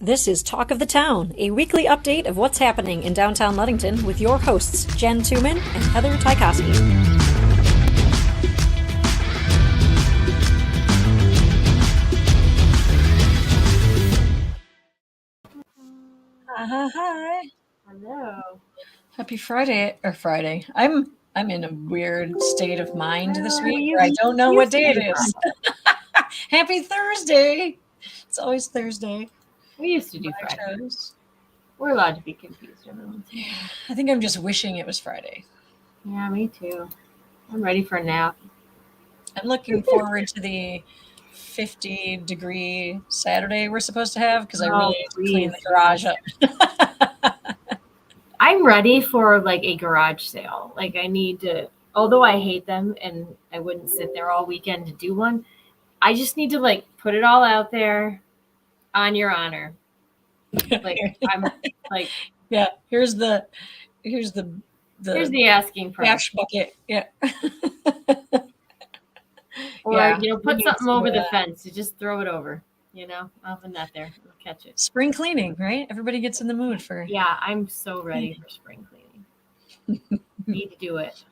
This is Talk of the Town, a weekly update of what's happening in downtown Ludington with your hosts, Jen Tuman and Heather Tykowski. Hi. Hello. Happy Friday. I'm in a weird state of mind this week where I don't know what day it is. Happy Thursday. It's always Thursday. We used to do Friday. We're allowed to be confused every once in a while. I think I'm just wishing it was Friday. Yeah, me too. I'm ready for a nap. I'm looking forward to the 50-degree Saturday we're supposed to have because I really need to clean the garage up. I'm ready for like a garage sale. Like I need to, although I hate them and I wouldn't sit there all weekend to do one, I just need to like put it all out there on your honor. Like I'm like, yeah, here's the asking price. Cash bucket. Yeah. Or put something over the fence to just throw it over. I'll have a net there. I'll catch it. Spring cleaning, right? Everybody gets in the mood for. Yeah, I'm so ready for spring cleaning. Need to do it.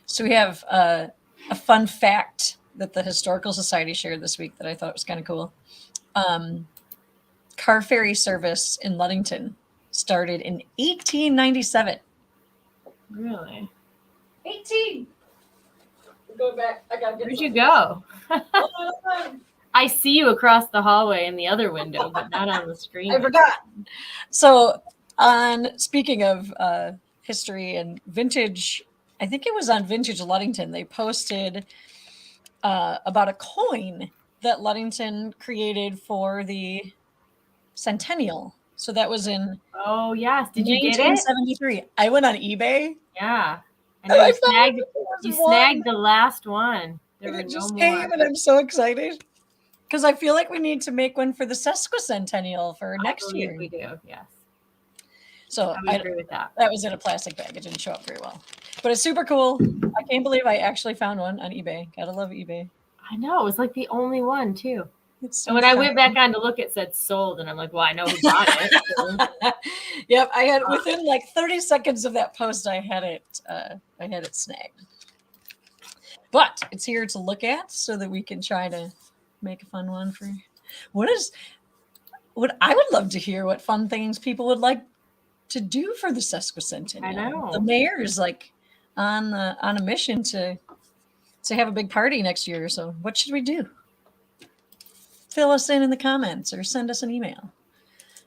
So we have a fun fact that the Historical Society shared this week that I thought was kind of cool. Car ferry service in Ludington started in 1897. Really? 18. Go back. I gotta get. Where'd you go? I see you across the hallway in the other window, but not on the screen. I forgot. So, speaking of history and vintage, I think it was on Vintage Ludington. They posted about a coin that Ludington created for the centennial. So that was in. Oh yes, did you get it? 1973. I went on eBay. Yeah, and then you snagged the last one. There it just came, and I'm so excited because I feel like we need to make one for the sesquicentennial for next year. We do, yes. So I agree with that. That was in a plastic bag. It didn't show up very well, but it's super cool. I can't believe I actually found one on eBay. Gotta love eBay. I know, it was like the only one too. So and when I went back on to look, it said sold, and I'm like, well, I know who bought it. So. Yep, I had within like 30 seconds of that post, I had it snagged. But it's here to look at so that we can try to make a fun one for. What I would love to hear what fun things people would like to do for the sesquicentennial. I know the mayor's like on a mission to have a big party next year. So what should we do? Fill us in the comments or send us an email.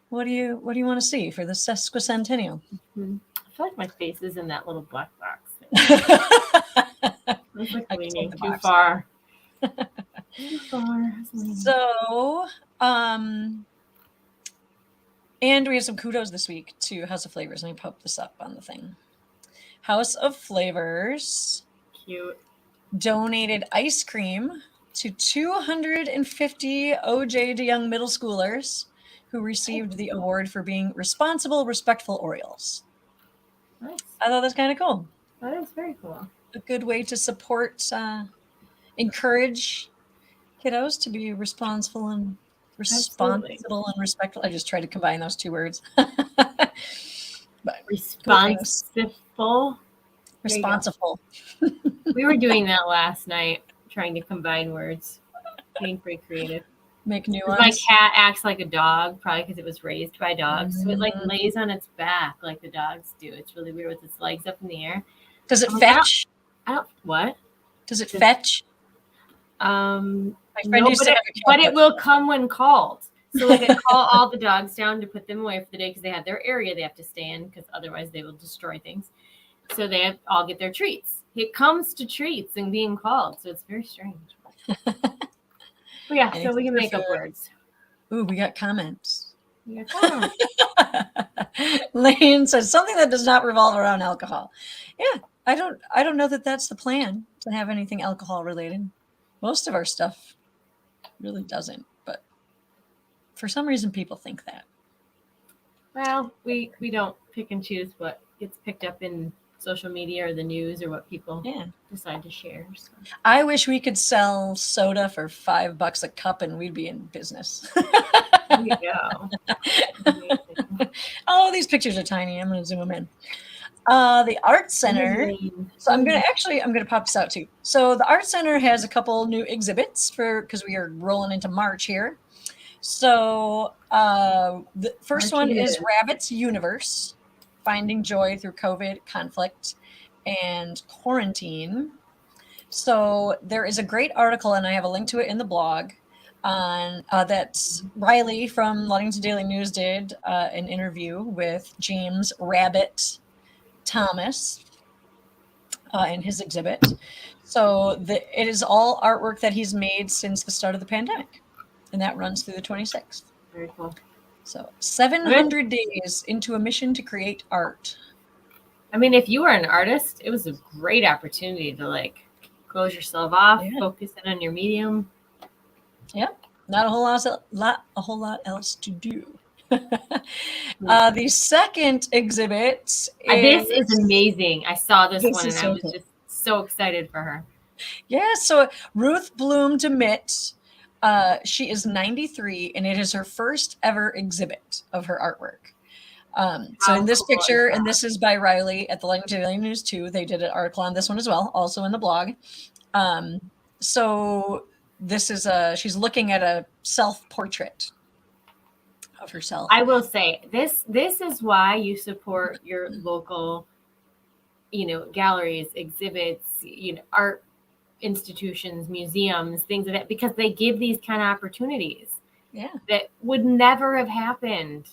What do you want to see for the sesquicentennial? Mm-hmm. I feel like my face is in that little black box. It's like leaning too far. Too far. So, and we have some kudos this week to House of Flavors. Let me pop this up on the thing. House of Flavors. Cute. Donated ice cream to 250 OJ DeYoung middle schoolers who received the award for being responsible, respectful Orioles. Nice. I thought that's kind of cool. That is very cool. A good way to support, encourage kiddos to be responsible and respectful. I just tried to combine those two words. But responsible. We were doing that last night, trying to combine words, being pretty creative. Make new ones. My cat acts like a dog, probably because it was raised by dogs. So it like lays on its back like the dogs do. It's really weird with its legs up in the air. Does it fetch? What? Does it fetch? No, but it will come when called. So like I call all the dogs down to put them away for the day because they have their area they have to stay in because otherwise they will destroy things. So they all get their treats. It comes to treats and being called, so it's very strange. But yeah, so we can make up words. Ooh, we got comments. Lane says something that does not revolve around alcohol. Yeah, I don't know that that's the plan to have anything alcohol related. Most of our stuff really doesn't, but for some reason people think that. Well, we don't pick and choose what gets picked up in social media or the news or what people decide to share. So. I wish we could sell soda for $5 a cup and we'd be in business. There you go. Amazing. Oh, these pictures are tiny. I'm going to zoom them in. The Art Center. So I'm going to pop this out too. So the Art Center has a couple new exhibits because we are rolling into March here. So the first one is Rabbit's Universe, Finding Joy Through COVID, Conflict, and Quarantine. So there is a great article, and I have a link to it in the blog, on that Riley from Ludington Daily News did an interview with James Rabbit Thomas in his exhibit. So it is all artwork that he's made since the start of the pandemic, and that runs through the 26th. Very cool. So 700 days into a mission to create art. I mean, if you were an artist, it was a great opportunity to like close yourself off, focus in on your medium. Yeah, not a whole lot else to do. The second exhibit this is amazing. I saw this one and I was just so excited for her. Yeah, so Ruth Bloom DeMitt, she is 93 and it is her first ever exhibit of her artwork. So in this picture, and this is by Riley at the Ludington Daily News too, they did an article on this one as well, also in the blog. So this is she's looking at a self-portrait of herself. I will say this is why you support your local, galleries, exhibits, art institutions, museums, things like that, because they give these kind of opportunities that would never have happened,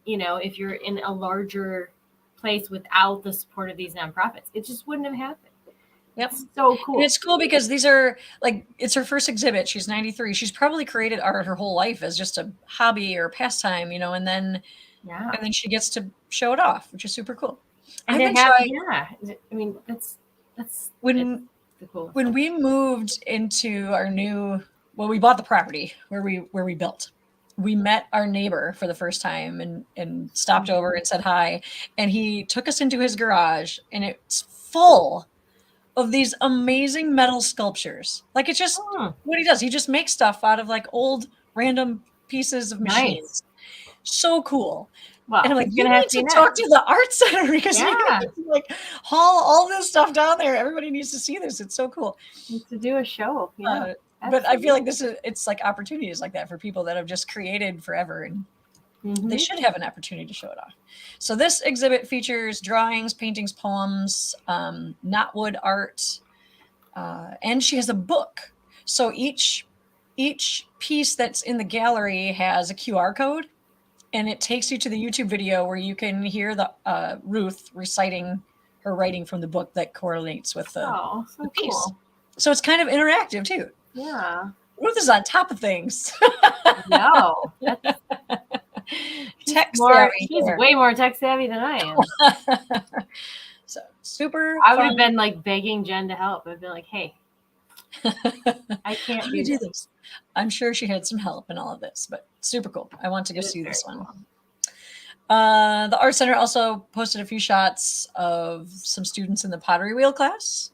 if you're in a larger place without the support of these nonprofits. It just wouldn't have happened. Yep. It's so cool. And it's cool because these are it's her first exhibit. She's 93. She's probably created art her whole life as just a hobby or pastime, and then she gets to show it off, which is super cool. And I mean, that's when cool. When we moved into our we bought the property where we built. We met our neighbor for the first time and stopped over and said hi. And he took us into his garage, and it's full of these amazing metal sculptures. Like, it's just what he does. He just makes stuff out of old random pieces of machines. Nice. So cool. Well, and I'm like, you need to talk to the art center because you need to haul all this stuff down there. Everybody needs to see this. It's so cool. Needs to do a show. Yeah. But I feel like it's opportunities like that for people that have just created forever, and they should have an opportunity to show it off. So this exhibit features drawings, paintings, poems, knotwood art, and she has a book. So each piece that's in the gallery has a QR code, and it takes you to the YouTube video where you can hear the Ruth reciting her writing from the book that correlates with the piece. Cool. So it's kind of interactive too. Yeah. Ruth is on top of things. No. Tech savvy. She's way more tech savvy than I am. So super I would have been begging Jen to help. I'd be like, hey, I can't do this. I'm sure she had some help in all of this, but super cool. I want to go see this one. Cool. The Art Center also posted a few shots of some students in the pottery wheel class.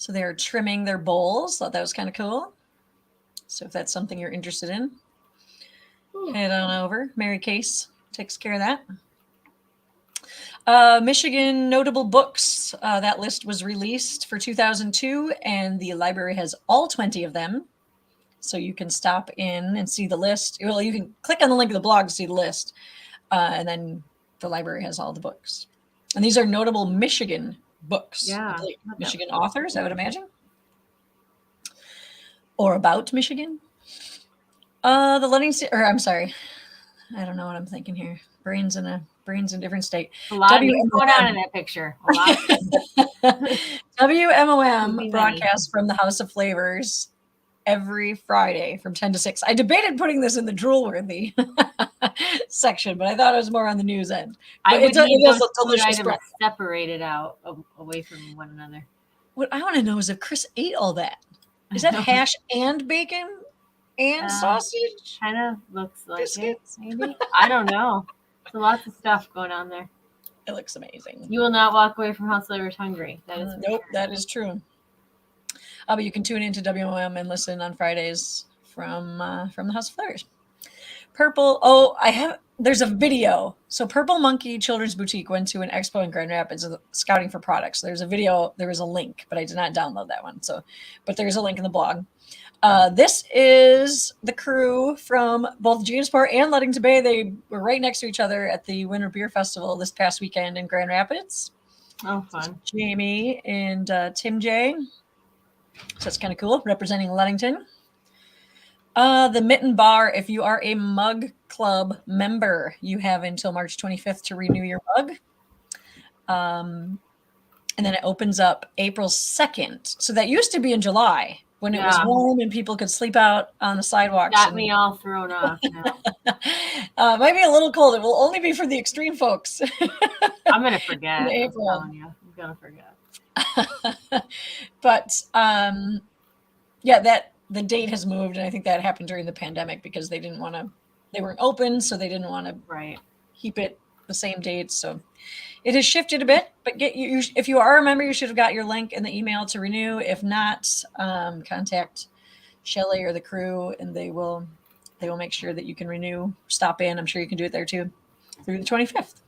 So they're trimming their bowls. Thought that was kind of cool. So if that's something you're interested in, head on over. Mary Case takes care of that. Michigan Notable Books. That list was released for 2002, and the library has all 20 of them. So you can stop in and see the list. Well, you can click on the link of the blog to see the list. And then the library has all the books. And these are notable Michigan books. Yeah. Michigan authors, I would imagine. Or about Michigan. The Ludington, I'm sorry. I don't know what I'm thinking here. Brain's in a different state. A lot of things going on in that picture. A lot. WMOM broadcasts from the House of Flavors every Friday from 10 to 6. I debated putting this in the Droolworthy section, but I thought it was more on the news end. I would need those food items separated out away from one another. What I want to know is if Chris ate all that. Is that hash and bacon and sausage? Kind of looks like biscuits? It, maybe. I don't know. There's lots of stuff going on there. It looks amazing. You will not walk away from House Flavors hungry. That is nope, that is true. But you can tune into WMOM and listen on Fridays from the House of Flavors. Purple. There's a video. So Purple Monkey Children's Boutique went to an expo in Grand Rapids scouting for products. There's a video. There was a link, but I did not download that one. But there's a link in the blog. This is the crew from both Janesport and Ludington Bay. They were right next to each other at the Winter Beer Festival this past weekend in Grand Rapids. Oh, fun. Jamie and Tim J. So that's kind of cool, representing Ludington. The Mitten Bar, if you are a Mug Club member, you have until March 25th to renew your mug. And then it opens up April 2nd. So that used to be in July when it was warm and people could sleep out on the sidewalks. Got me all thrown off now. Might be a little cold. It will only be for the extreme folks. I'm going to forget. In April. I'm telling you. I'm going to forget. But the date has moved, and I think that happened during the pandemic because they weren't open, so they didn't want to keep it the same date. So it has shifted a bit, but if you are a member, you should have got your link in the email to renew. If not, contact Shelley or the crew, and they will make sure that you can renew. Stop in. I'm sure you can do it there too through the 25th.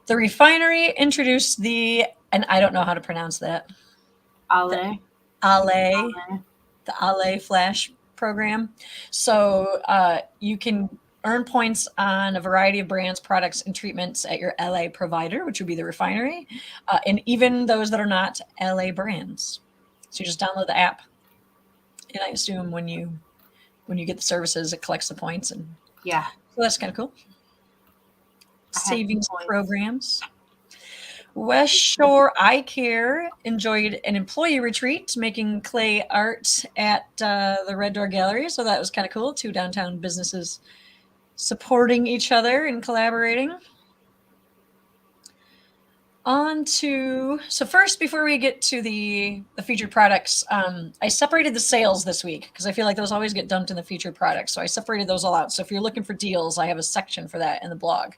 The Refinery introduced and I don't know how to pronounce that. The Ale Flash program. So you can earn points on a variety of brands, products, and treatments at your LA provider, which would be the Refinery, and even those that are not LA brands. So you just download the app, and I assume when you get the services, it collects the points, and so that's kind of cool. Savings programs. West Shore Eye Care enjoyed an employee retreat making clay art at the Red Door Gallery. So that was kind of cool. 2 downtown businesses supporting each other and collaborating. So first, before we get to the featured products, I separated the sales this week because I feel like those always get dumped in the featured products. So I separated those all out. So if you're looking for deals, I have a section for that in the blog.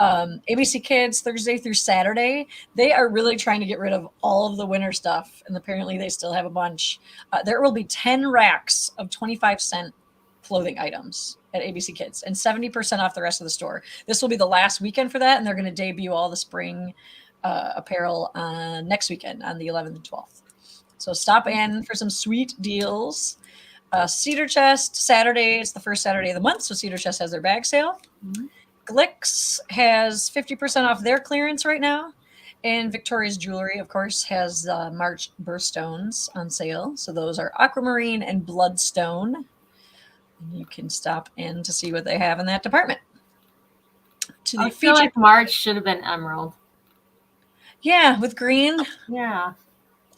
ABC Kids, Thursday through Saturday, they are really trying to get rid of all of the winter stuff. And apparently they still have a bunch. There will be 10 racks of 25-cent clothing items at ABC Kids and 70% off the rest of the store. This will be the last weekend for that. And they're going to debut all the spring apparel next weekend on the 11th and 12th. So stop in for some sweet deals. Cedar Chest, Saturday, it's the first Saturday of the month. So Cedar Chest has their bag sale. Mm-hmm. Glicks has 50% off their clearance right now. And Victoria's Jewelry, of course, has March birthstones on sale. So those are aquamarine and bloodstone. You can stop in to see what they have in that department. I feel like March should have been emerald. Yeah, with green. Yeah.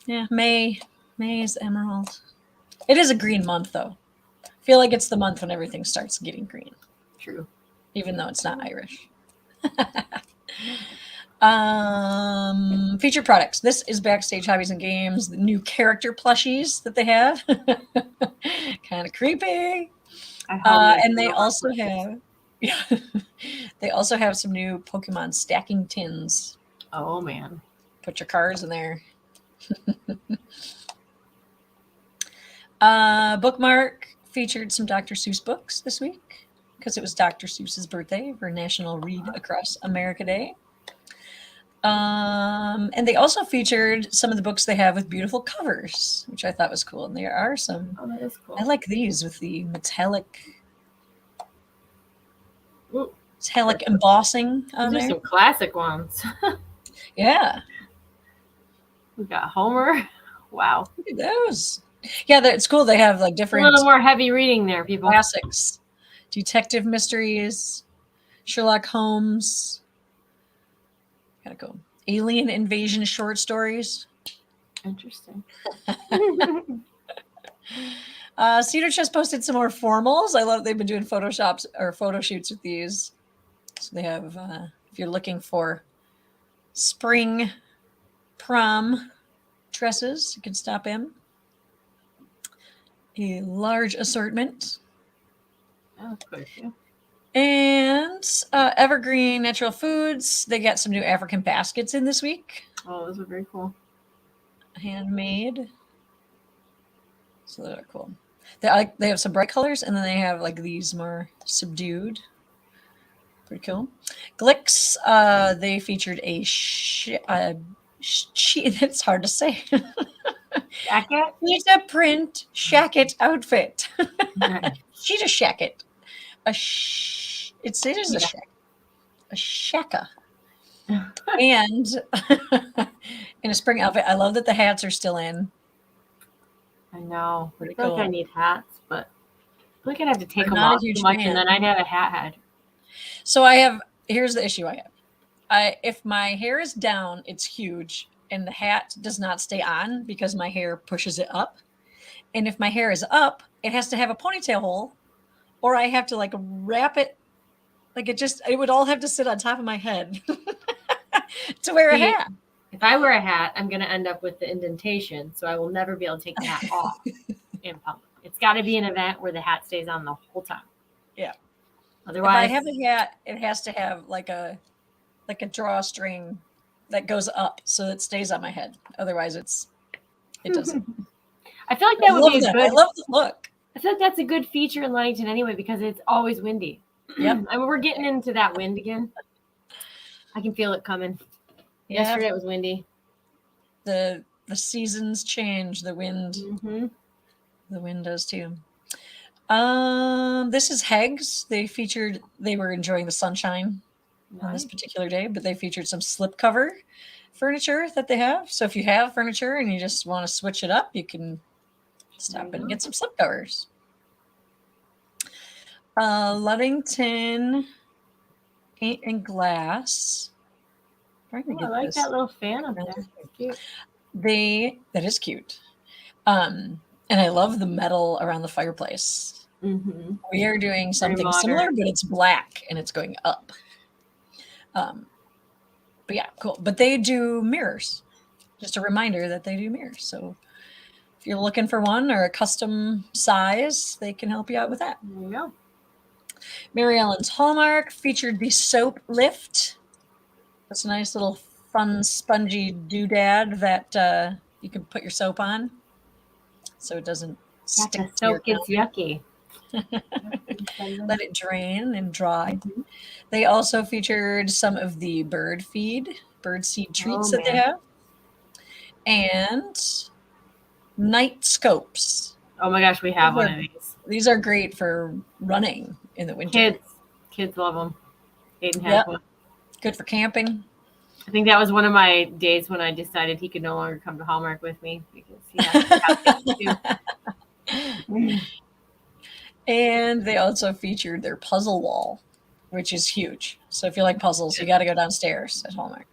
Yeah, May is emerald. It is a green month, though. I feel like it's the month when everything starts getting green. True. Even though it's not Irish. Featured products. This is Backstage Hobbies and Games, the new character plushies that they have. Kind of creepy. And they also have they also have some new Pokemon stacking tins. Oh man. Put your cards in there. Bookmark featured some Dr. Seuss books this week because it was Dr. Seuss's birthday for National Read Across America Day. And they also featured some of the books they have with beautiful covers, which I thought was cool. And there are some. Oh, that is cool. I like these with the metallic embossing on there. These are some classic ones. Yeah. We got Homer. Wow. Look at those. Yeah, it's cool. They have like different. A little more heavy reading there, people. Classics, detective mysteries, Sherlock Holmes. Gotta go. Alien invasion short stories. Interesting. Cedar Chest posted some more formals. I love they've been doing photo shoots with these. So they have, if you're looking for spring prom dresses, you can stop in. A large assortment. Oh, quite a few. And Evergreen Natural Foods, they got some new African baskets in this week. Oh, those are very cool. Handmade. So those are cool. They have some bright colors, and then they have like these more subdued. Pretty cool. Glicks, they featured a it's hard to say. Jacket? Cheetah print shacket outfit. Nice. Cheetah shacket. It is a shack. A shaka. And in a spring outfit. I love that the hats are still in. I know. Pretty I feel cool. like I need hats, but I feel like I'd have to take I'm them not a off huge too much, fan. and then I'd have a hat head. So here's the issue I have. If my hair is down, it's huge, and the hat does not stay on because my hair pushes it up. And if my hair is up, it has to have a ponytail hole, or I have to like wrap it. Like it would all have to sit on top of my head to wear a hat. If I wear a hat, I'm going to end up with the indentation, so I will never be able to take the hat off in public. It's got to be an event where the hat stays on the whole time. Yeah. Otherwise, if I have a hat, it has to have like a drawstring that goes up so it stays on my head. Otherwise, it doesn't. I feel like that would be I love the look. I feel like that's a good feature in Ludington anyway because it's always windy. Yep. I mean, we're getting into that wind again. I can feel it coming. Yeah. Yesterday it was windy. The seasons change. The wind. Mm-hmm. The wind does too. This is Heggs. They were enjoying the sunshine on this particular day, but they featured some slipcover furniture that they have. So if you have furniture and you just want to switch it up, you can stop and get some slipcovers. Ludington Paint and Glass. I like that little fan up there. Cute. That is cute. And I love the metal around the fireplace. Mm-hmm. We are doing something similar, but it's black and it's going up. But yeah, cool. But they do mirrors. Just a reminder that they do mirrors. So if you're looking for one or a custom size, they can help you out with that. There you go. Mary Ellen's Hallmark featured the soap lift. That's a nice little fun spongy doodad that you can put your soap on so it doesn't stick to your soap gets yucky. Let it drain and dry. Mm-hmm. They also featured some of the bird seed treats that they have. And night scopes. Oh my gosh, we have one of these. These are great for running in the winter. Kids love them. Aiden has one. Good for camping. I think that was one of my days when I decided he could no longer come to Hallmark with me because he has to too. And they also featured their puzzle wall, which is huge. So if you like puzzles, you got to go downstairs at Hallmark.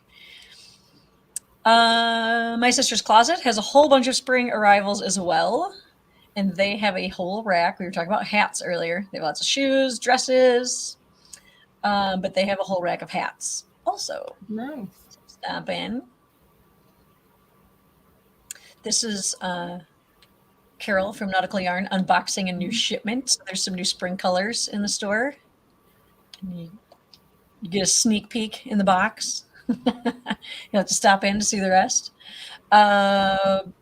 My Sister's Closet has a whole bunch of spring arrivals as well. And they have a whole rack. We were talking about hats earlier. They have lots of shoes, dresses, but they have a whole rack of hats also. Nice. Stop in. This is Carol from Nautical Yarn unboxing a new shipment. So there's some new spring colors in the store. And you get a sneak peek in the box. You have to stop in to see the rest.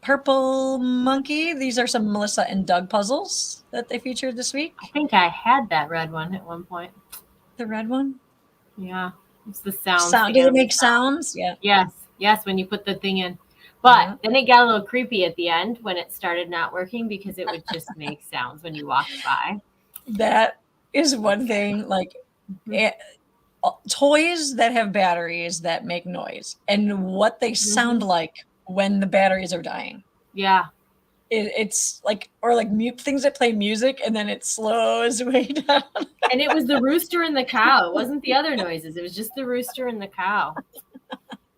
Purple Monkey. These are some Melissa and Doug puzzles that they featured this week. I think I had that red one at one point. The red one? Yeah. It's the sound. Do they make sounds? Yeah. Yes, when you put the thing in. But then it got a little creepy at the end when it started not working because it would just make sounds when you walked by. That is one thing. Like toys that have batteries that make noise and what they sound like when the batteries are dying. Yeah. It's like, or like things that play music and then it slows way down. And it was the rooster and the cow. It wasn't the other noises. It was just the rooster and the cow.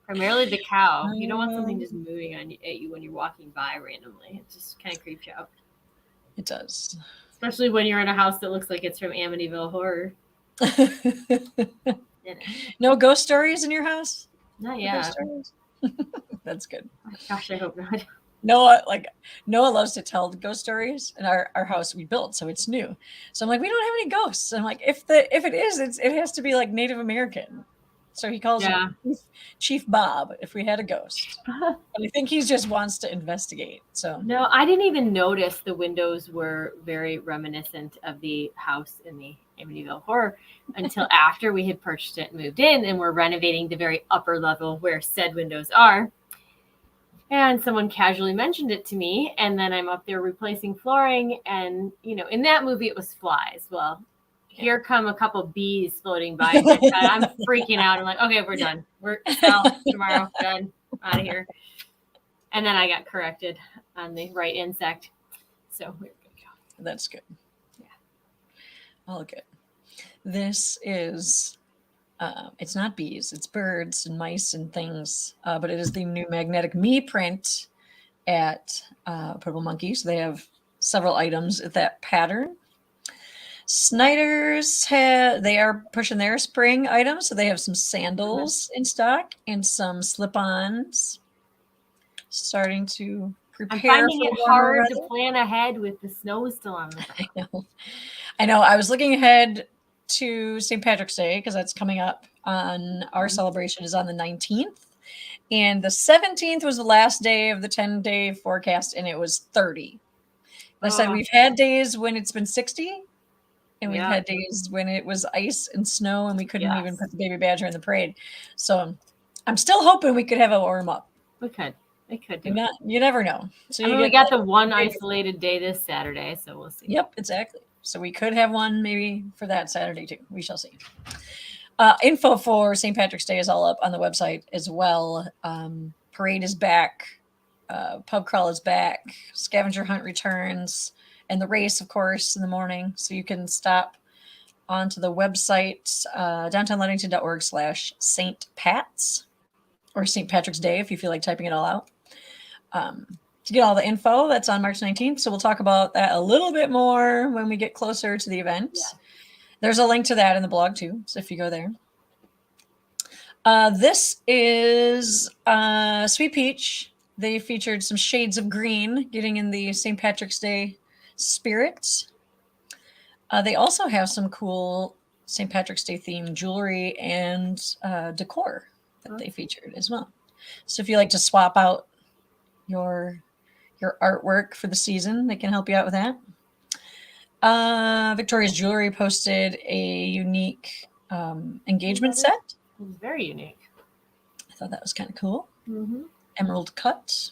Primarily the cow. You don't want something just moving at you when you're walking by randomly. It just kind of creeps you out. It does. Especially when you're in a house that looks like it's from Amityville Horror. No ghost stories in your house? Not yet. That's good. Gosh, I hope not. Noah loves to tell ghost stories, and our house we built, so it's new. So I'm like, we don't have any ghosts. I'm like, if it is, it has to be like Native American. So he calls him Chief Bob if we had a ghost. But I think he just wants to investigate. So no, I didn't even notice the windows were very reminiscent of the house in the Amityville Horror until after we had purchased it and moved in, and we're renovating the very upper level where said windows are. And someone casually mentioned it to me, and then I'm up there replacing flooring, and in that movie it was flies. Well, here come a couple bees floating by. I'm freaking out. I'm like, okay, we're done. We're sell tomorrow. Done. Out of here. And then I got corrected on the right insect. So we're good to go. That's good. Yeah. All good. This is, it's not bees, it's birds and mice and things, but it is the new Magnetic Me print at Purple Monkey. So they have several items at that pattern. Snyder's they are pushing their spring items, so they have some sandals in stock and some slip-ons. Starting to prepare. I'm finding it hard to plan ahead with the snow still on the ground. I know. I was looking ahead to St. Patrick's Day because that's coming up. On our celebration is on the 19th, and the 17th was the last day of the 10-day forecast, and it was 30. I said we've had days when it's been 60. And we've had days when it was ice and snow and we couldn't even put the baby badger in the parade. So I'm still hoping we could have a warm up. We could. It could. You never know. So we got the one isolated day this Saturday, so we'll see. Yep, exactly. So we could have one maybe for that Saturday too. We shall see. Info for St. Patrick's Day is all up on the website as well. Parade is back. Pub crawl is back. Scavenger hunt returns. And the race, of course, in the morning. So you can stop onto the website, downtownludington.org/St. Pat's or St. Patrick's Day, if you feel like typing it all out, to get all the info. That's on March 19th. So we'll talk about that a little bit more when we get closer to the event. Yeah. There's a link to that in the blog, too. So if you go there. This is Sweet Peach. They featured some shades of green, getting in the St. Patrick's Day spirit. They also have some cool St. Patrick's Day themed jewelry and decor that they featured as well. So if you like to swap out your artwork for the season, they can help you out with that. Victoria's Jewelry posted a unique engagement set. Very unique. I thought that was kind of cool. Mm-hmm. Emerald cut.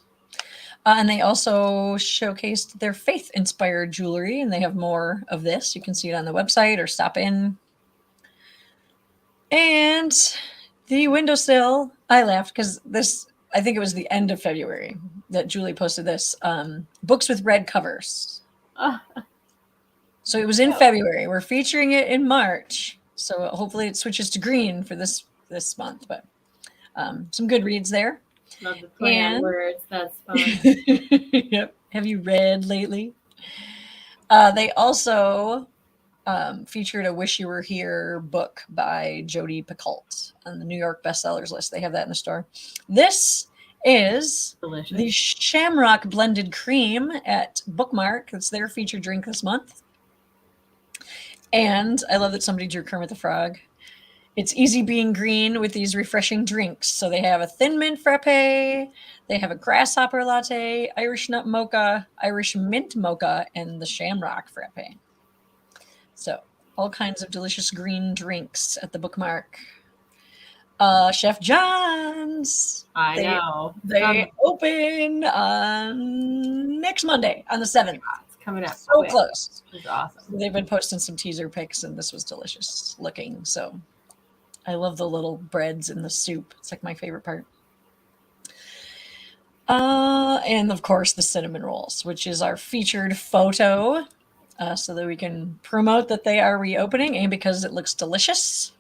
And they also showcased their faith-inspired jewelry, and they have more of this. You can see it on the website or stop in. And the windowsill, I laughed because this, I think it was the end of February that Julie posted this. Books with red covers. So it was in February. We're featuring it in March. So hopefully it switches to green for this month. But some good reads there. Love the play on words. That's fun. Yep. Have you read lately? They also featured a Wish You Were Here book by Jodi Picoult on the New York bestsellers list. They have that in the store. This is delicious. The Shamrock Blended Cream at Bookmark. That's their featured drink this month. And I love that somebody drew Kermit the Frog. It's easy being green with these refreshing drinks. So they have a thin mint frappe, they have a grasshopper latte, Irish nut mocha, Irish mint mocha, and the shamrock frappe. So all kinds of delicious green drinks at the Bookmark. Chef John's. I know. They open on next Monday on the 7th. It's coming up. So close. It's awesome. They've been posting some teaser pics, and this was delicious looking. So I love the little breads in the soup. It's like my favorite part. And of course the cinnamon rolls, which is our featured photo, so that we can promote that they are reopening and because it looks delicious.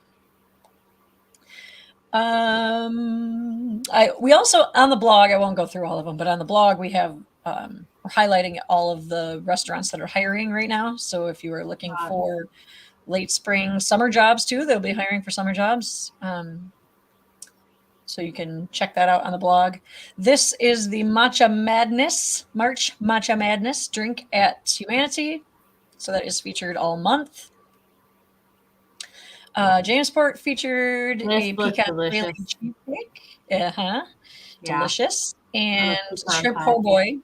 We also on the blog, I won't go through all of them, but on the blog we have we're highlighting all of the restaurants that are hiring right now. So if you are looking for late spring summer jobs too, they'll be hiring for summer jobs. So you can check that out on the blog. This is the March Matcha Madness drink at Humanity. So that is featured all month. Jamesport featured This a looks pecan praline delicious. cheesecake. Yeah. Delicious. And pecan shrimp pie. po' boy,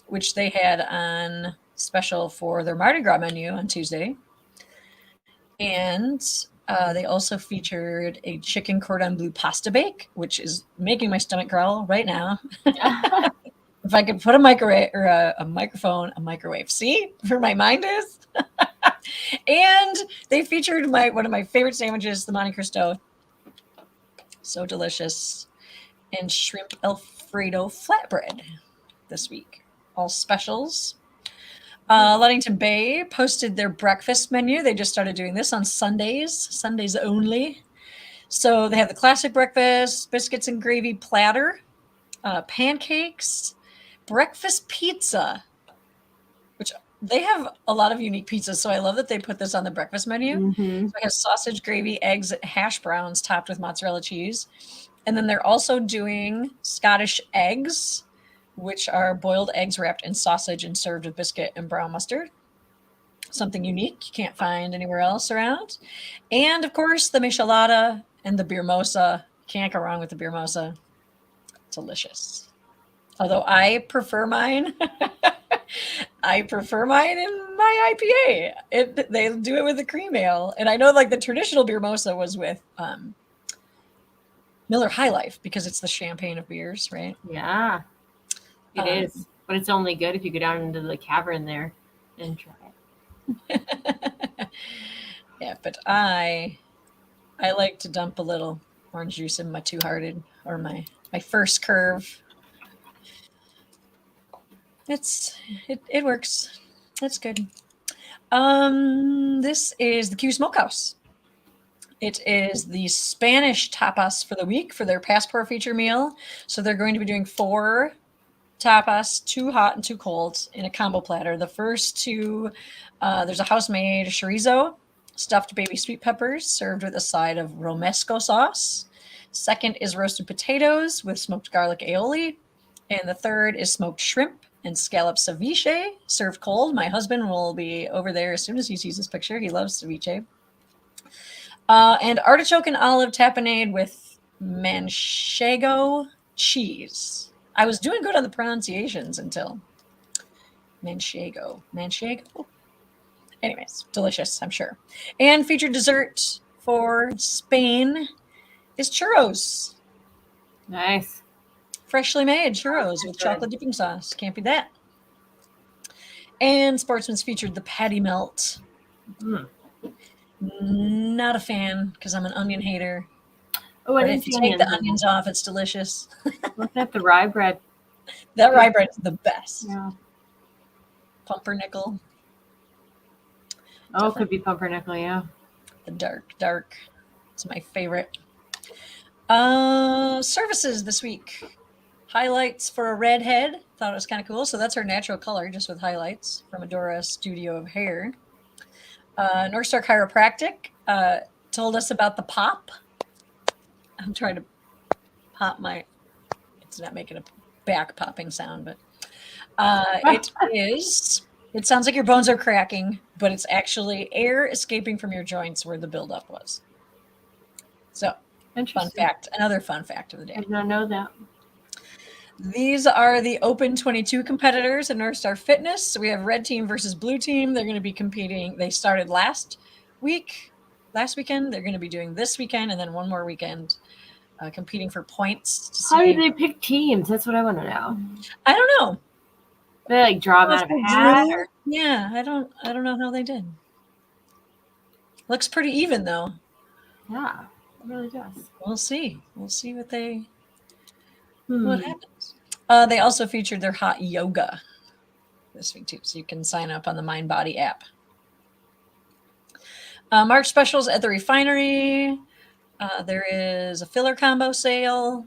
which they had on special for their Mardi Gras menu on Tuesday. And they also featured a chicken cordon bleu pasta bake, which is making my stomach growl right now. If I could put a microwave or a microwave. See where my mind is. And they featured one of my favorite sandwiches, the Monte Cristo. So delicious. And shrimp Alfredo flatbread this week. All specials. Ludington Bay posted their breakfast menu. They just started doing this on Sundays only. So they have the classic breakfast, biscuits and gravy platter, pancakes, breakfast pizza, which they have a lot of unique pizzas. So I love that they put this on the breakfast menu. So it has sausage, gravy, eggs, hash browns topped with mozzarella cheese. And then they're also doing Scottish eggs, which are boiled eggs wrapped in sausage and served with biscuit and brown mustard. Something unique you can't find anywhere else around. And of course, the michelada and the beer mosa. Can't go wrong with the beer mosa. Delicious. Although I prefer mine. I prefer mine in my IPA. They do it with the cream ale. And I know like the traditional beer mosa was with Miller High Life because it's the champagne of beers, right? Yeah, it is. But it's only good if you go down into the cavern there and try it. Yeah, but I like to dump a little orange juice in my Two Hearted or my first curve. It works. It's good. This is the Q Smokehouse. It is the Spanish tapas for the week for their passport feature meal. So they're going to be doing 4 tapas, 2 hot and 2 cold in a combo platter. The first 2, there's a house-made chorizo, stuffed baby sweet peppers served with a side of romesco sauce. Second is roasted potatoes with smoked garlic aioli. And the third is smoked shrimp and scallop ceviche served cold. My husband will be over there as soon as he sees this picture. He loves ceviche. And artichoke and olive tapenade with manchego cheese. I was doing good on the pronunciations until manchego. Anyways, delicious, I'm sure. And featured dessert for Spain is churros. Nice. Freshly made churros with chocolate dipping sauce. Can't beat that. And Sportsman's featured the patty melt. Not a fan because I'm an onion hater. Oh, but if you take the onions off, it's delicious. Look at the rye bread. That rye bread is the best. Yeah. Pumpernickel. Oh, it could be pumpernickel, yeah. The dark. It's my favorite. Services this week. Highlights for a redhead. Thought it was kind of cool. So that's her natural color, just with highlights from Adora Studio of Hair. North Star Chiropractic told us about the pop. I'm trying to pop it's not making a back popping sound, but it sounds like your bones are cracking, but it's actually air escaping from your joints where the buildup was. So, another fun fact of the day. I did not know that. These are the Open 22 competitors in North Star Fitness. So we have red team versus blue team. They're going to be competing. They started last weekend. They're going to be doing this weekend and then one more weekend competing for points. How did they pick teams? That's what I want to know. I don't know. They like draw them out of a hat? Or? Yeah, I don't know how they did. Looks pretty even though. Yeah, it really does. We'll see. We'll see what happens. They also featured their hot yoga this week too, so you can sign up on the MindBody app. March specials at the refinery. There is a filler combo sale.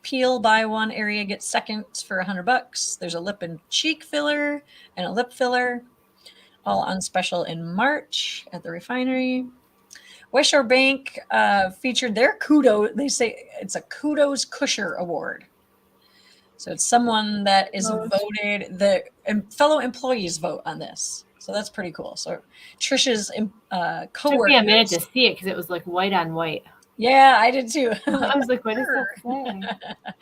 Peel, buy one area, get second for $100. There's a lip and cheek filler and a lip filler, all on special in March at the refinery. West Shore Bank featured their kudos. They say it's a kudos Cusher Award. So it's someone that is voted. The fellow employees vote on this. So that's pretty cool. So Trisha's coworker. Took me a minute to see it because it was like white on white. Yeah, I did too. I was like, what does that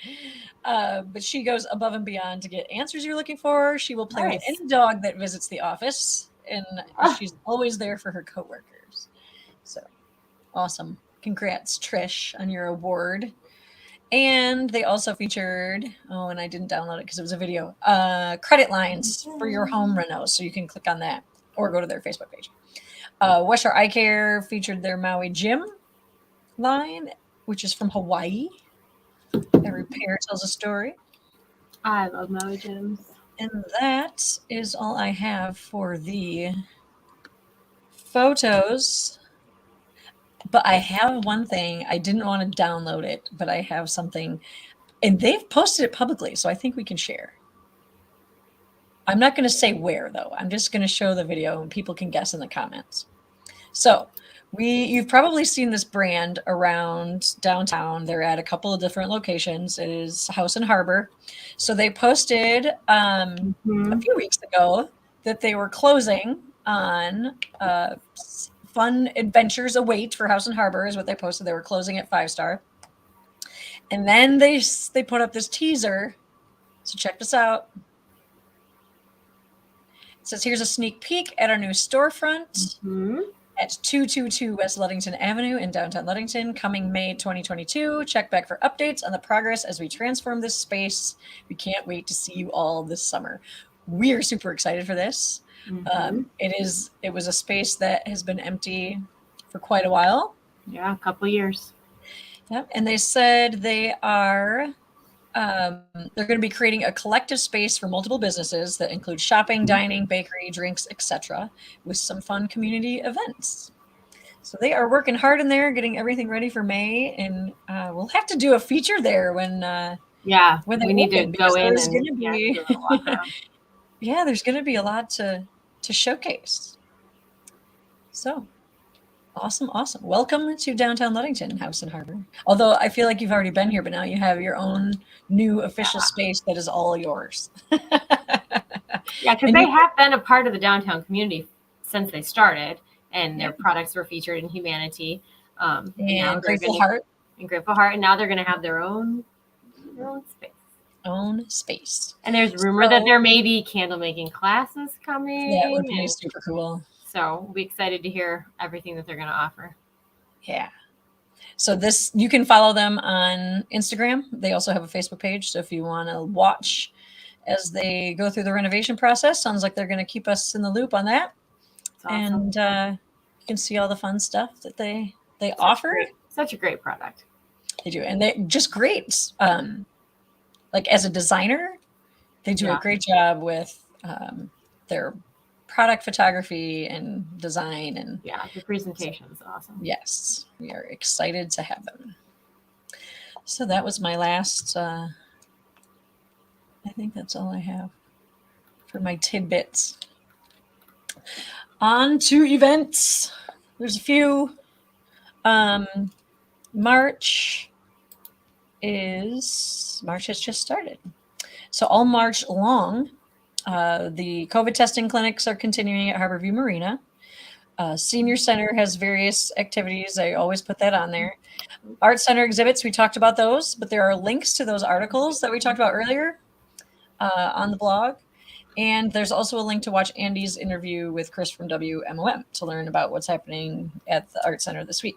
say? But she goes above and beyond to get answers you're looking for. She will play with Nice. any dog that visits the office, and she's always there for her coworkers. So awesome. Congrats, Trish, on your award. And they also featured, and I didn't download it because it was a video, credit lines for your home renos. So you can click on that or go to their Facebook page. West Shore Eye Care featured their Maui Gym line, which is from Hawaii. Every pair tells a story. I love Maui gyms. And that is all I have for the photos. But I have one thing. I didn't want to download it, but I have something. And they've posted it publicly, so I think we can share. I'm not going to say where, though. I'm just going to show the video, and people can guess in the comments. So you've probably seen this brand around downtown. They're at a couple of different locations. It is House and Harbor. So they posted a few weeks ago that they were closing on fun adventures await for House and Harbor is what they posted. They were closing at 5-star. And then they put up this teaser. So check this out. It says, here's a sneak peek at our new storefront at 222 West Ludington Avenue in downtown Ludington, coming May 2022. Check back for updates on the progress as we transform this space. We can't wait to see you all this summer. We're super excited for this. It was a space that has been empty for quite a while. Yeah, a couple years. Yep. And they said they are they're going to be creating a collective space for multiple businesses that include shopping, dining, bakery, drinks, etc., with some fun community events. So they are working hard in there, getting everything ready for May, and we'll have to do a feature there when we need to go in. There's going to be there's going to be a lot to showcase. So awesome. Welcome to downtown Ludington, House and Harbor. Although I feel like you've already been here, but now you have your own new official space that is all yours. Yeah, because they have been a part of the downtown community since they started, and their products were featured in Humanity. And Grateful Heart. And now they're going to have their own space. And there's rumor that there may be candle making classes coming. Yeah, it would be super cool. So we'll be excited to hear everything that they're going to offer. Yeah. So you can follow them on Instagram. They also have a Facebook page. So if you want to watch as they go through the renovation process, sounds like they're going to keep us in the loop on that. Awesome. And you can see all the fun stuff that they offer. Such a great product. They do. And they're just great. Like as a designer, they do a great job with their product photography and design, and the presentation is awesome. Yes, we are excited to have them. So that was my last I think that's all I have for my tidbits. On to events. There's a few. March has just started, so all March long the COVID testing clinics are continuing at Harborview Marina. Senior Center has various activities. I always put that on there. Art Center exhibits, we talked about those, but there are links to those articles that we talked about earlier on the blog. And there's also a link to watch Andy's interview with Chris from WMOM to learn about what's happening at the Art Center this week.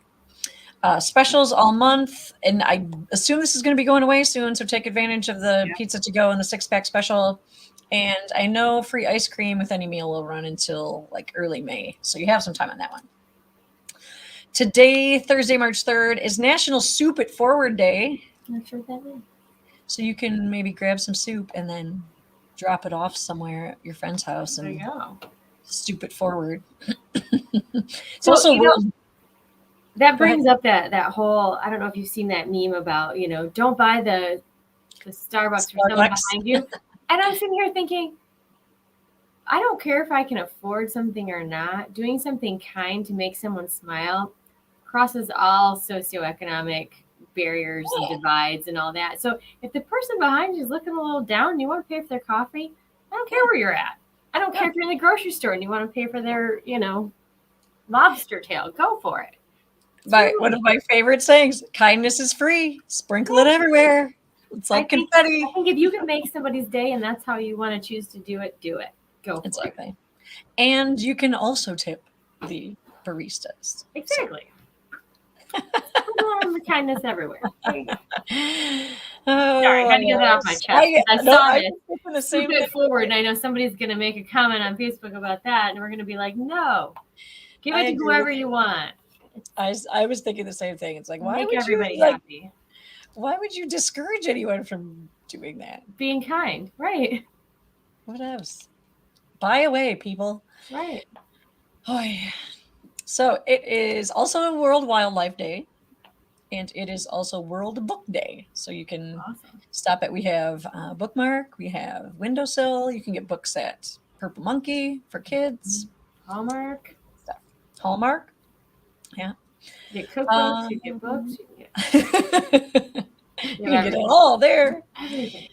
Specials all month, and I assume this is going to be going away soon, so take advantage of the pizza to go and the 6-pack special. And I know free ice cream with any meal will run until like early May. So you have some time on that one. Today, Thursday, March 3rd, is National Soup It Forward Day. Not sure what that is. So you can maybe grab some soup and then drop it off somewhere at your friend's house and soup it forward. It's also that brings up that whole, I don't know if you've seen that meme about, don't buy the Starbucks for someone behind you. And I'm sitting here thinking, I don't care if I can afford something or not. Doing something kind to make someone smile crosses all socioeconomic barriers and divides and all that. So if the person behind you is looking a little down and you want to pay for their coffee, I don't care where you're at. I I don't care if you're in the grocery store and you want to pay for their, lobster tail. Go for it. One of my favorite sayings, kindness is free. Sprinkle it everywhere. It's like confetti. I think if you can make somebody's day and that's how you want to choose to do it, do it. Go for it. And you can also tip the baristas. Exactly. The kindness everywhere. Sorry, I had to get that off my chest. I saw this. Move it forward, and I know somebody's going to make a comment on Facebook about that, and we're going to be like, no, give it to whoever you want. I was thinking the same thing. It's like, why make would everybody you happy? Why would you discourage anyone from doing that? Being kind, right? What else? Buy away, people. Right. Oh yeah. So it is also World Wildlife Day, and it is also World Book Day. So you can stop at. We have Bookmark, we have Windowsill. You can get books at Purple Monkey for kids. Hallmark. Hallmark. Yeah. You get cookbooks, you get books, you can get it all there. Everything.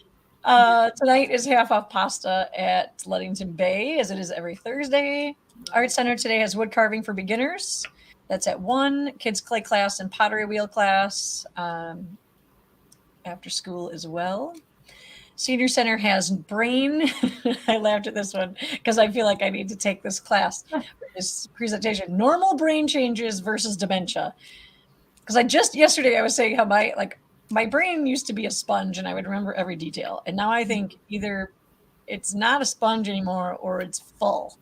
Tonight is half off pasta at Ludington Bay, as it is every Thursday. Art Center today has wood carving for beginners. That's at 1. Kids clay class and pottery wheel class after school as well. Senior Center has brain. I laughed at this one because I feel like I need to take this class, this presentation. Normal brain changes versus dementia. Because yesterday I was saying how my brain used to be a sponge and I would remember every detail. And now I think either it's not a sponge anymore or it's full.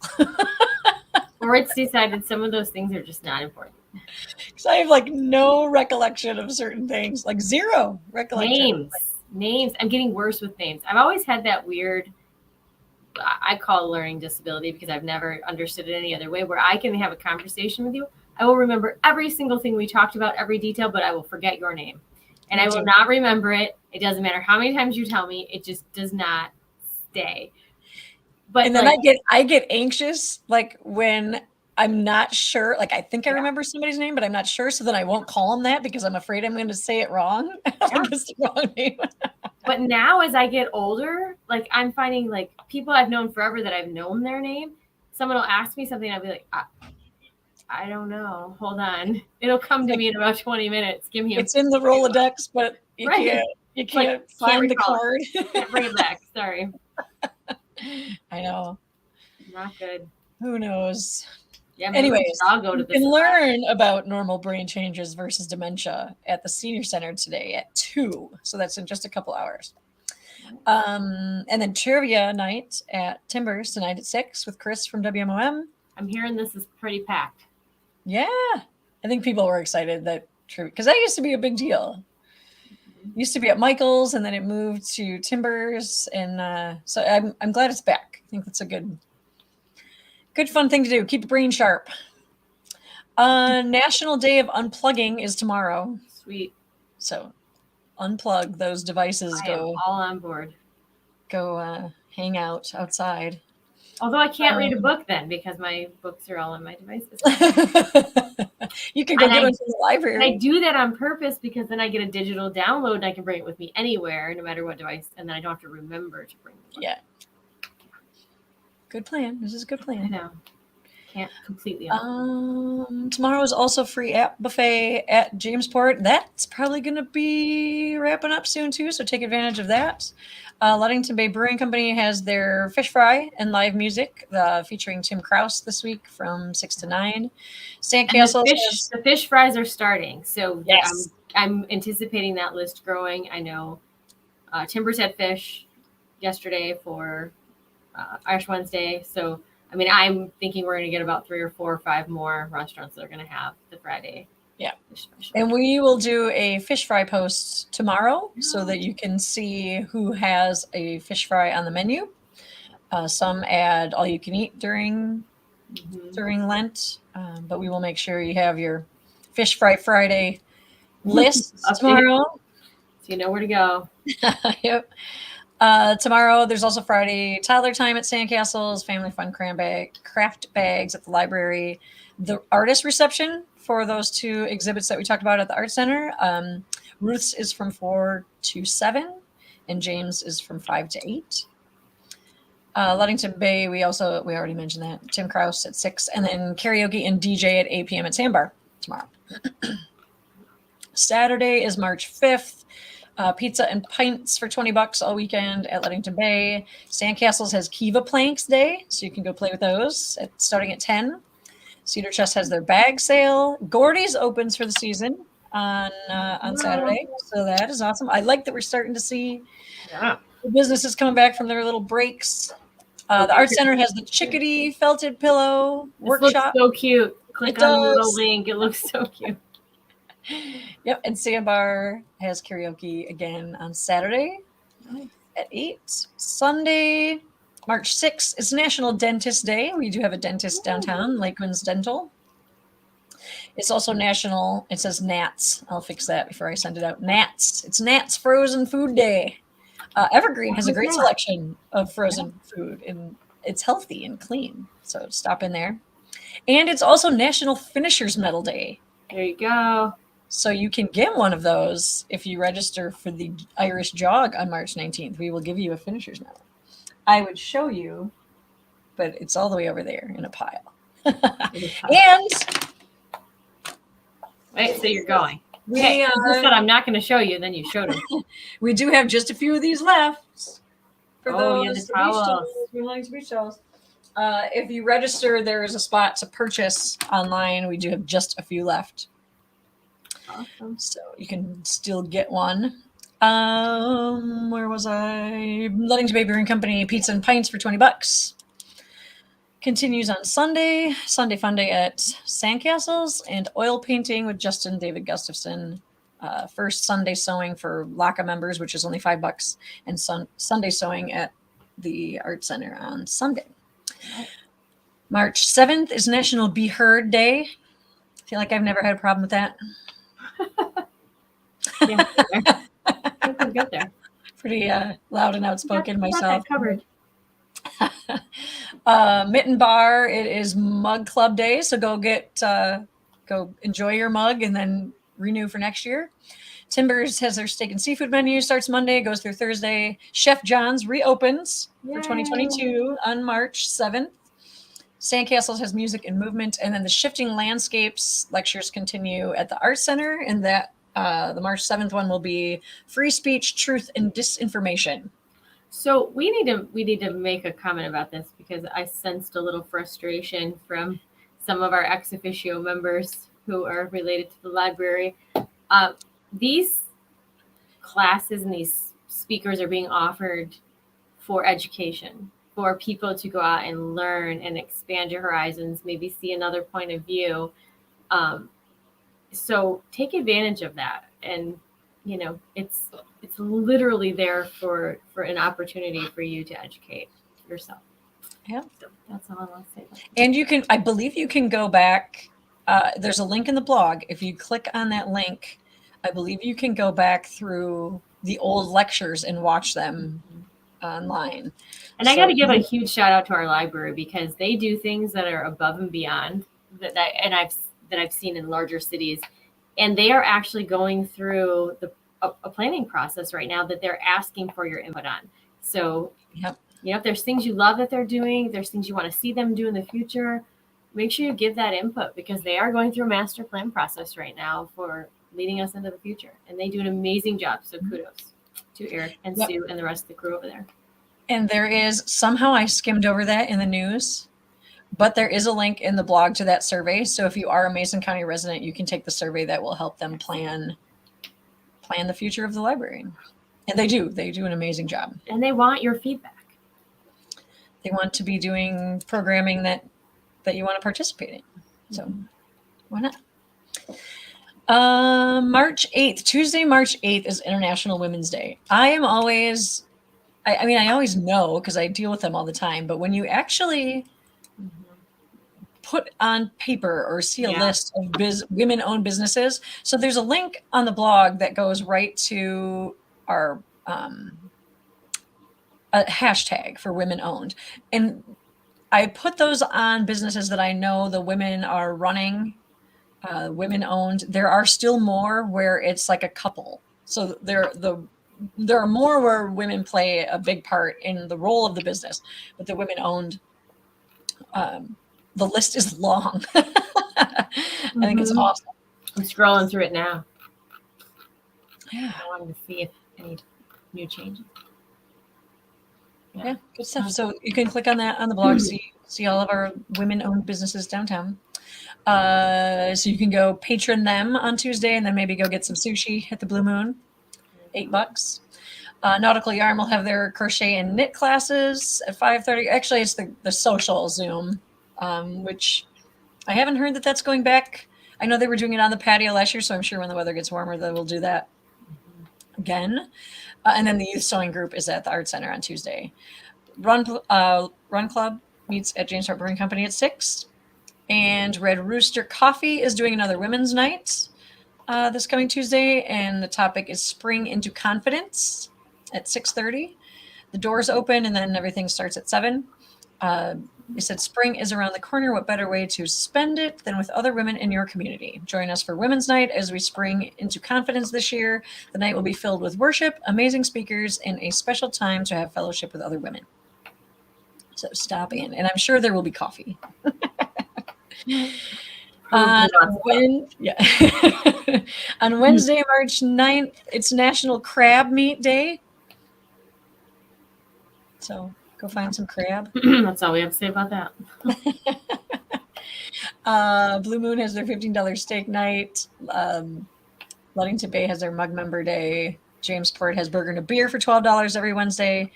Or it's decided some of those things are just not important. Because I have no recollection of certain things, zero recollection. Names. I'm getting worse with names. I've always had that weird, I call learning disability because I've never understood it any other way, where I can have a conversation with you. I will remember every single thing we talked about, every detail, but I will forget your name. And I will not remember it. It doesn't matter how many times you tell me, it just does not stay. But and then I get anxious when I'm not sure. I think I remember somebody's name, but I'm not sure. So then I won't call them that because I'm afraid I'm going to say it wrong. It's the wrong name. But now as I get older, I'm finding people I've known forever that I've known their name. Someone will ask me something, I'll be like, I don't know. Hold on. It'll come to me in about 20 minutes. Give me It's in the Rolodex, but you can't find the card. Can't bring it back. Sorry. I know. Not good. Who knows? Yeah. Anyways, I'll go to you can learn about normal brain changes versus dementia at the Senior Center today at 2. So that's in just a couple hours. And then trivia night at Timbers tonight at 6 with Chris from WMOM. I'm hearing this is pretty packed. Yeah. I think people were excited that trivia, because that used to be a big deal. Used to be at Michael's and then it moved to Timbers. And so I'm glad it's back. I think that's a good fun thing to do. Keep the brain sharp. National Day of Unplugging is tomorrow. Sweet. So unplug those devices. I am all on board. Go hang out outside. Although I can't read a book then because my books are all on my devices. You can go get it from the library. And I do that on purpose because then I get a digital download and I can bring it with me anywhere, no matter what device, and then I don't have to remember to bring the book. Yeah. Good plan. This is a good plan. I know. Can't completely. Tomorrow is also free app buffet at Jamesport. That's probably going to be wrapping up soon too, so take advantage of that. Ludington Bay Brewing Company has their fish fry and live music featuring Tim Krause this week from 6 to 9. Sandcastles. The fish fries are starting, so yes. I'm anticipating that list growing. I know Timbers had fish yesterday for Irish Wednesday, so I mean, I'm thinking we're going to get about 3 or 4 or 5 more restaurants that are going to have the Friday. Yeah. And we will do a fish fry post tomorrow so that you can see who has a fish fry on the menu. Some add all you can eat during Lent, but we will make sure you have your Fish Fry Friday list tomorrow. So you know where to go. Yep. Tomorrow, there's also Friday toddler time at Sandcastles, family fun craft bags at the library, the artist reception for those 2 exhibits that we talked about at the Art Center. Ruth's is from 4 to 7, and James is from 5 to 8. Ludington Bay, we already mentioned that. Tim Krause at 6, and then karaoke and DJ at 8 p.m. at Sandbar tomorrow. Saturday is March 5th. Pizza and pints for $20 all weekend at Ludington Bay. Sandcastles has Kiva Planks Day, so you can go play with those starting at 10. Cedar Chest has their bag sale. Gordy's opens for the season on Saturday, so that is awesome. I like that we're starting to see the businesses coming back from their little breaks. The Art Center has the Chickadee felted pillow workshop. Looks so cute. Click on the little link. It looks so cute. Yep, and Sandbar has karaoke again on Saturday at 8. Sunday, March 6th is National Dentist Day. We do have a dentist downtown, Lakewinds Dental. It's also national, it says Nats. I'll fix that before I send it out. Nats. It's Nats Frozen Food Day. Evergreen has a great selection of frozen food, and it's healthy and clean. So stop in there. And it's also National Finishers Medal Day. There you go. So you can get one of those if you register for the Irish Jog on March 19th. We will give you a finisher's medal. I would show you, but it's all the way over there in a pile. And wait, so you're going. Okay, you said I'm not going to show you, then you showed it. We do have just a few of these left. For those the beach towels. If you register, there is a spot to purchase online. We do have just a few left. Awesome. So you can still get one. Where was I? Ludington Bay Brewing Company pizza and pints for $20. Continues on Sunday. Sunday fun day at Sandcastles, and oil painting with Justin David Gustafson. First Sunday sewing for LACA members, which is only $5, and Sunday sewing at the Art Center on Sunday. March 7th is National Be Heard Day. I feel like I've never had a problem with that. Yeah, I can get there. Pretty loud and outspoken myself. Covered. Mitten Bar, it is Mug Club Day, so go enjoy your mug and then renew for next year. Timbers has their steak and seafood menu, starts Monday, goes through Thursday. Chef John's reopens for 2022 on March 7th. Sandcastles has music and movement, and then the Shifting Landscapes lectures continue at the Art Center, and that the March 7th one will be Free Speech, Truth, and Disinformation. So we need to make a comment about this, because I sensed a little frustration from some of our ex officio members who are related to the library. These classes and these speakers are being offered for education, for people to go out and learn and expand your horizons, maybe see another point of view. So take advantage of that. And, you know, it's literally there for an opportunity for you to educate yourself. Yeah. So that's all I want to say about that. And I believe you can go back. There's a link in the blog. If you click on that link, I believe you can go back through the old lectures and watch them online. And I got to give a huge shout out to our library, because they do things that are above and beyond that I've seen in larger cities, and they are actually going through a planning process right now that they're asking for your input on. So, yep. You know, if there's things you love that they're doing, there's things you want to see them do in the future, make sure you give that input, because they are going through a master plan process right now for leading us into the future, and they do an amazing job. So kudos to Eric and Sue and the rest of the crew over there. And there is, somehow I skimmed over that in the news, but there is a link in the blog to that survey. So if you are a Mason County resident, you can take the survey that will help them plan the future of the library. And they do an amazing job. And they want your feedback. They want to be doing programming that you want to participate in. So why not? March 8th, Tuesday, March 8th is International Women's Day. I always know, because I deal with them all the time, but when you actually put on paper or see a list of women-owned businesses, so there's a link on the blog that goes right to our a hashtag for women-owned, and I put those on businesses that I know the women are running. Women owned. There are still more where it's like a couple. So the there are more where women play a big part in the role of the business, but the women owned. The list is long. I think it's awesome. I'm scrolling through it now. Yeah. I wanted to see if any new changes. Yeah, good stuff. So you can click on that on the blog, see all of our women-owned businesses downtown. So you can go patron them on Tuesday and then maybe go get some sushi at the Blue Moon, $8. Nautical Yarn will have their crochet and knit classes at 5:30. Actually, it's the social Zoom, which I haven't heard that that's going back. I know they were doing it on the patio last year, so I'm sure when the weather gets warmer, they will do that again. And then the youth sewing group is at the Art Center on Tuesday. Run Club meets at James Hart Brewing Company at 6. And Red Rooster Coffee is doing another women's night this coming Tuesday. And the topic is Spring into Confidence at 6:30. The doors open and then everything starts at 7. They said spring is around the corner. What better way to spend it than with other women in your community? Join us for Women's Night as we spring into confidence this year. The night will be filled with worship, amazing speakers, and a special time to have fellowship with other women. So stop in, and I'm sure there will be coffee. On Wednesday, March 9th, it's National Crab Meat Day. So go find some crab. That's all we have to say about that. Blue Moon has their $15 steak night. Ludington Bay has their mug member day. Jamesport has burger and a beer for $12 every Wednesday.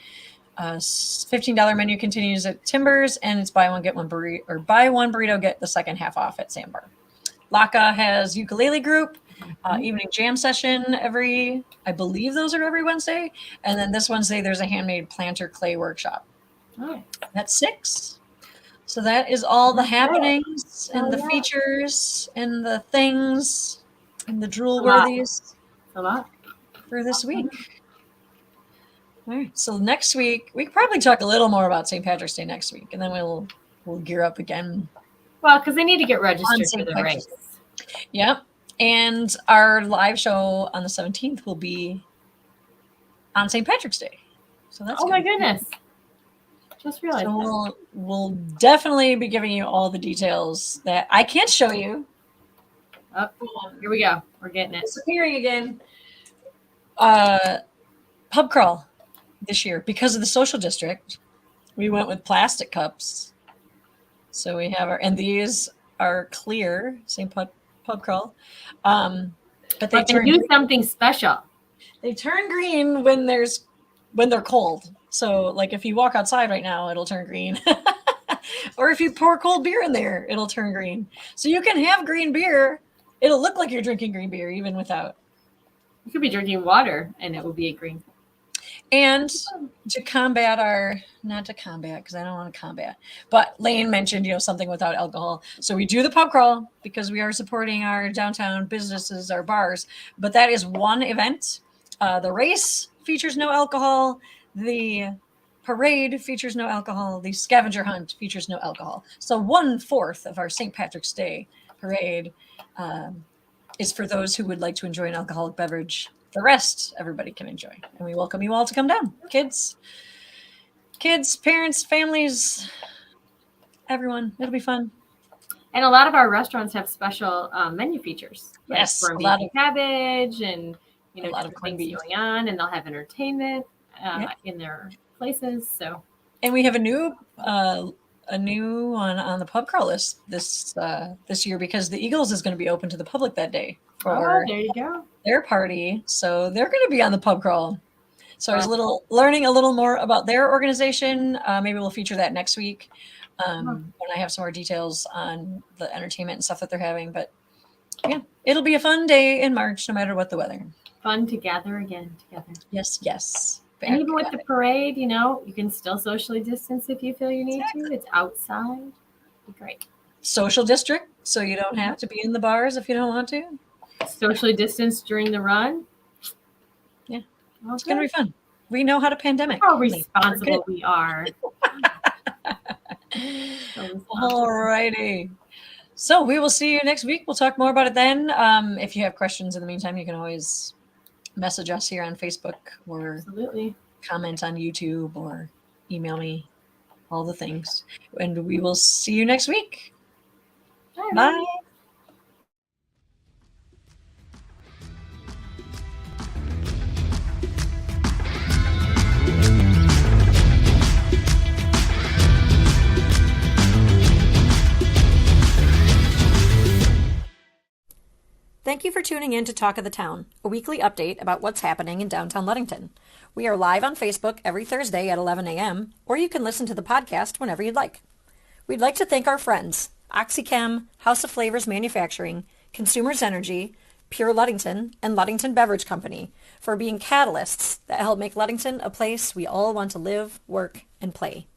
$15 menu continues at Timbers, and it's buy one get one burrito, or buy one burrito get the second half off at Sandbar. Laka has ukulele group, evening jam session I believe those are every Wednesday. And then this Wednesday, there's a handmade planter clay workshop. Oh. That's 6. So that is all the happenings and the features and the things and the droolworthies a lot for this week. All right. So next week, we could probably talk a little more about St. Patrick's Day next week, and then we'll gear up again. Well, because they need to get registered for the race. Yep. And our live show on the 17th will be on St. Patrick's Day. So that's my goodness. Just realized. So we'll definitely be giving you all the details that I can't show you. Oh, here we go. We're getting it. Disappearing again. Pub crawl this year because of the social district. We went with plastic cups. So we have and these are clear, same pub crawl. But they do something special. They turn green when they're cold. So like if you walk outside right now, it'll turn green. Or if you pour cold beer in there, it'll turn green. So you can have green beer. It'll look like you're drinking green beer even without. You could be drinking water and it will be a green. And to combat not to combat because I don't want to combat, but Lane mentioned, something without alcohol. So we do the pub crawl because we are supporting our downtown businesses, our bars, but that is one event. The race features no alcohol. The parade features no alcohol. The scavenger hunt features no alcohol. So 1/4 of our St. Patrick's Day parade is for those who would like to enjoy an alcoholic beverage. The rest, everybody can enjoy. And we welcome you all to come down. Kids, parents, families, everyone. It'll be fun. And a lot of our restaurants have special menu features. Yes, like a lot of cabbage and a lot of things going on, and they'll have entertainment in their places. So, and we have a new one on the pub crawl list this year because the Eagles is going to be open to the public that day for there you go. Their party. So they're going to be on the pub crawl. So I was learning a little more about their organization. Maybe we'll feature that next week when I have some more details on the entertainment and stuff that they're having. But yeah, it'll be a fun day in March, no matter what the weather. Fun to gather again together. Yes. And even with the parade, you can still socially distance if you feel you need to. It's outside. It'd be great. Social district, so you don't have to be in the bars if you don't want to. Socially distance during the run. Yeah. Well, it's going to be fun. We know how to pandemic. How responsible we are. All righty. So we will see you next week. We'll talk more about it then. If you have questions in the meantime, you can always message us here on Facebook or Absolutely. comment on YouTube or email me, all the things. And we will see you next week. Bye. Thank you for tuning in to Talk of the Town, a weekly update about what's happening in downtown Ludington. We are live on Facebook every Thursday at 11 a.m., or you can listen to the podcast whenever you'd like. We'd like to thank our friends, OxyChem, House of Flavors Manufacturing, Consumers Energy, Pure Ludington, and Ludington Beverage Company for being catalysts that help make Ludington a place we all want to live, work, and play.